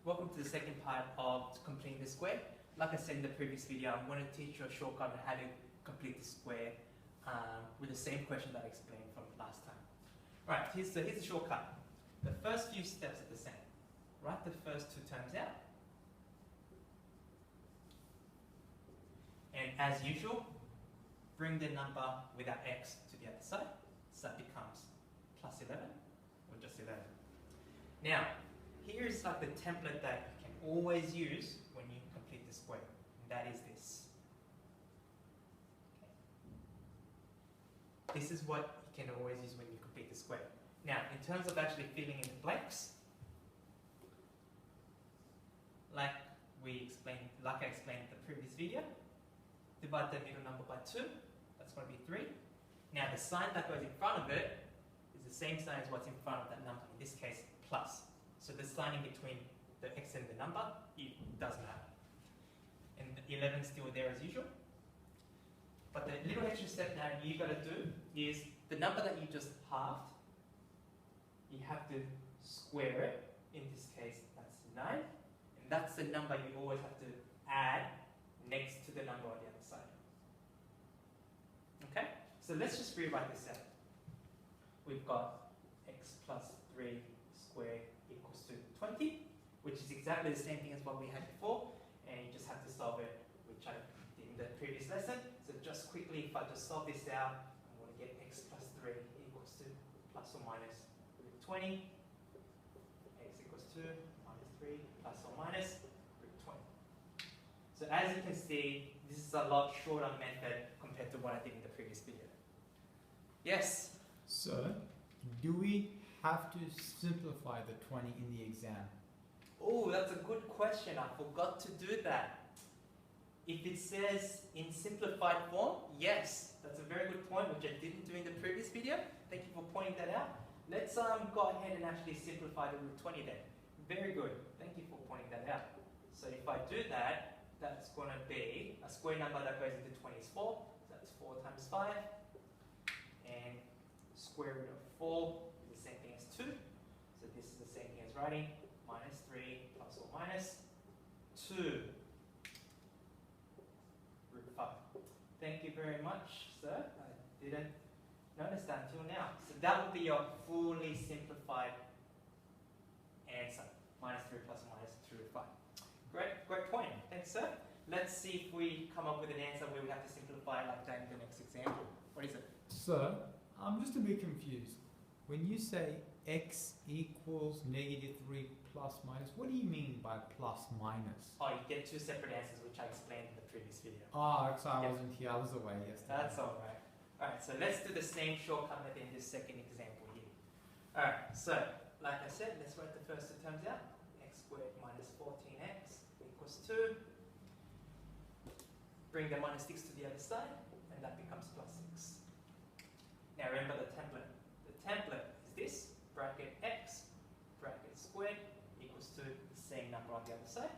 Welcome to the second part of completing the square. Like I said in the previous video, I'm going to teach you a shortcut on how to complete the square with the same question that I explained from last time. Right, here's the shortcut. The first few steps are the same. Write the first two terms out. And as usual, bring the number without x to the other side. So that becomes plus 11 or just 11. Now, here's like the template that you can always use when you complete the square. And that is this. Okay. This is what you can always use when you complete the square. Now, in terms of actually filling in the blanks, like I explained in the previous video, divide the middle number by 2, that's going to be 3. Now the sign that goes in front of it is the same sign as what's in front of that number, in this case plus. So the sign in between the x and the number, it doesn't matter. And the 11 is still there as usual. But the little extra step now you got to do is the number that you just halved, you have to square it. In this case, that's 9. And that's the number you always have to add next to the number on the other side. Okay? So let's just rewrite this out. We've got x plus 3 squared equals to 20, which is exactly the same thing as what we had before, and you just have to solve it, which I did in the previous lesson. So just quickly, if I just solve this out, I'm going to get x plus 3 equals to plus or minus root 20. X equals 2 minus 3 plus or minus root 20. So as you can see, this is a lot shorter method compared to what I did in the previous video. Yes? So, do we have to simplify the 20 in the exam? Oh, that's a good question. I forgot to do that. If it says in simplified form, yes, that's a very good point, which I didn't do in the previous video. Thank you for pointing that out. Let's go ahead and actually simplify the root 20 then. Very good. Thank you for pointing that out. So if I do that, that's going to be a square number that goes into 20 is 4. So that's 4 times 5. And square root of 4 is the same thing as 2. So this is the same thing as writing minus 3 plus or minus 2 root 5. Thank you very much, sir. I didn't notice that until now. So that would be your fully simplified answer. Minus 3 plus or minus 2 root 5. Great point. Thanks, sir. Let's see if we come up with an answer where we have to simplify like that in the next example. What is it? So, I'm just a bit confused. When you say x equals negative 3 plus minus, what do you mean by plus minus? Oh, you get two separate answers, which I explained in the previous video. Oh, so I wasn't here, I was away yesterday. That's alright. Alright, so let's do the same shortcut method in this second example here. Alright, so, like I said, let's write the first two terms out. X squared minus 14x equals 2. Bring the minus 6 to the other side, and that becomes plus 6. Now remember the template. The template is this, bracket x, bracket squared, equals to the same number on the other side.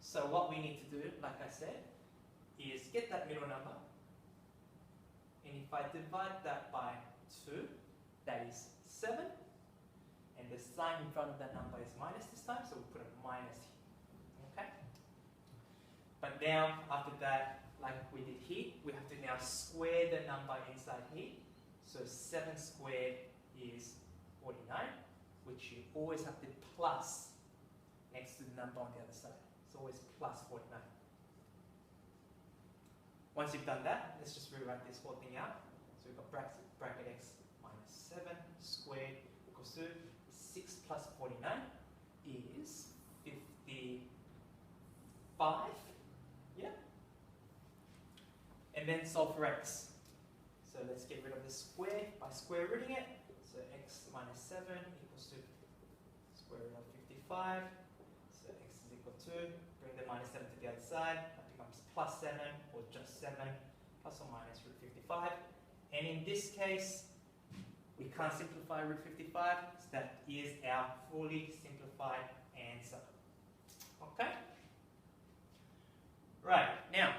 So what we need to do, like I said, is get that middle number, and if I divide that by 2, that is 7, and the sign in front of that number is minus this time, so we put a minus here, okay? But now, after that, like we did here, we have to now square the number inside here. So 7 squared is 49, which you always have to plus next to the number on the other side. It's always plus 49. Once you've done that, let's just rewrite this whole thing out. So we've got bracket x minus 7 squared equals to 6 plus 49 is 55. Yeah? And then solve for x. So let's get rid of the square by square rooting it. So x minus 7 equals to square root of 55. So x is equal to, bring the minus 7 to the other side. That becomes plus 7 or just 7 plus or minus root 55. And in this case, we can't simplify root 55. So that is our fully simplified answer. Okay? Right, now,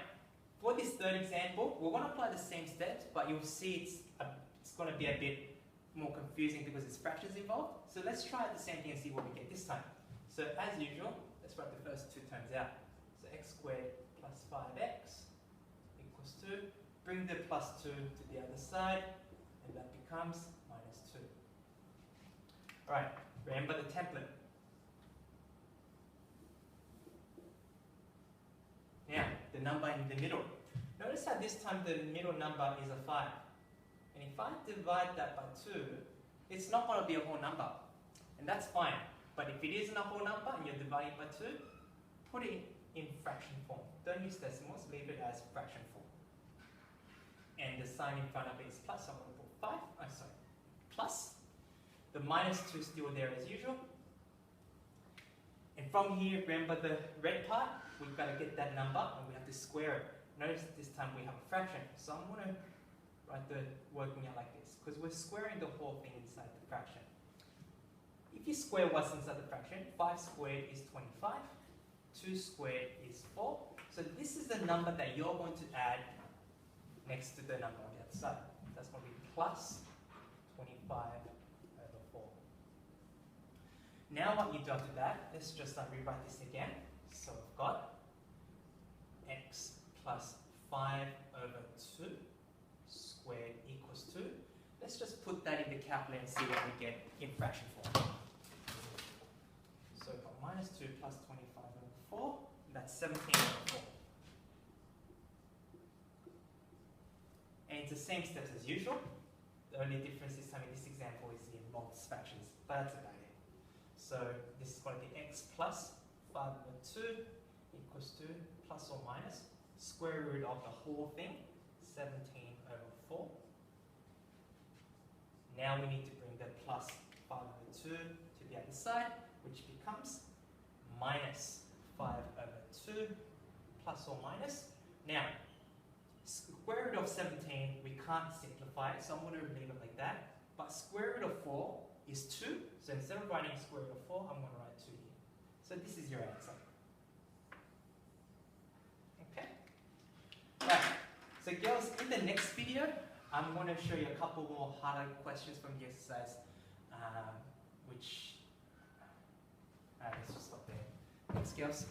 for this third example, we're going to apply the same steps, but you'll see it's going to be a bit more confusing because there's fractions involved. So let's try the same thing and see what we get this time. So So as usual, let's write the first two terms out. So x squared plus 5x equals 2. Bring the plus 2 to the other side, and that becomes minus 2. Alright, remember the template. Now, the number in the middle. Notice how this time the middle number is a 5. And if I divide that by 2, it's not going to be a whole number. And that's fine. But if it isn't a whole number and you're dividing by 2, put it in fraction form. Don't use decimals, leave it as fraction form. And the sign in front of it is plus, so I'm going to put plus. The minus 2 is still there as usual. And from here, remember the red part, we've got to get that number and we have to square it. Notice this time we have a fraction, so I'm going to write the working out like this, because we're squaring the whole thing inside the fraction. If you square what's inside the fraction, 5 squared is 25, 2 squared is 4. So this is the number that you're going to add next to the number on the other side. That's going to be plus 25 over 4. Now what you do after that, let's just rewrite this again. So we've got x plus 5 over 2 squared equals 2. Let's just put that in the calculator and see what we get in fraction form. So we've got minus 2 plus 25 over 4, that's 17 over 4. And it's the same steps as usual. The only difference this time in this example is it involves fractions, but that's about it. So this is going to be x plus 5 over 2 equals 2 plus or minus square root of the whole thing, 17 over 4. Now we need to bring the plus 5 over 2 to the other side, which becomes minus 5 over 2 plus or minus. Now, square root of 17, we can't simplify it, so I'm going to leave it like that. But square root of 4 is 2, so instead of writing square root of 4, I'm going to write 2 here. So this is your answer. Okay? Right, so girls, in the next video, I'm going to show you a couple more harder questions from the exercise, let's just stop there. Thanks, girls.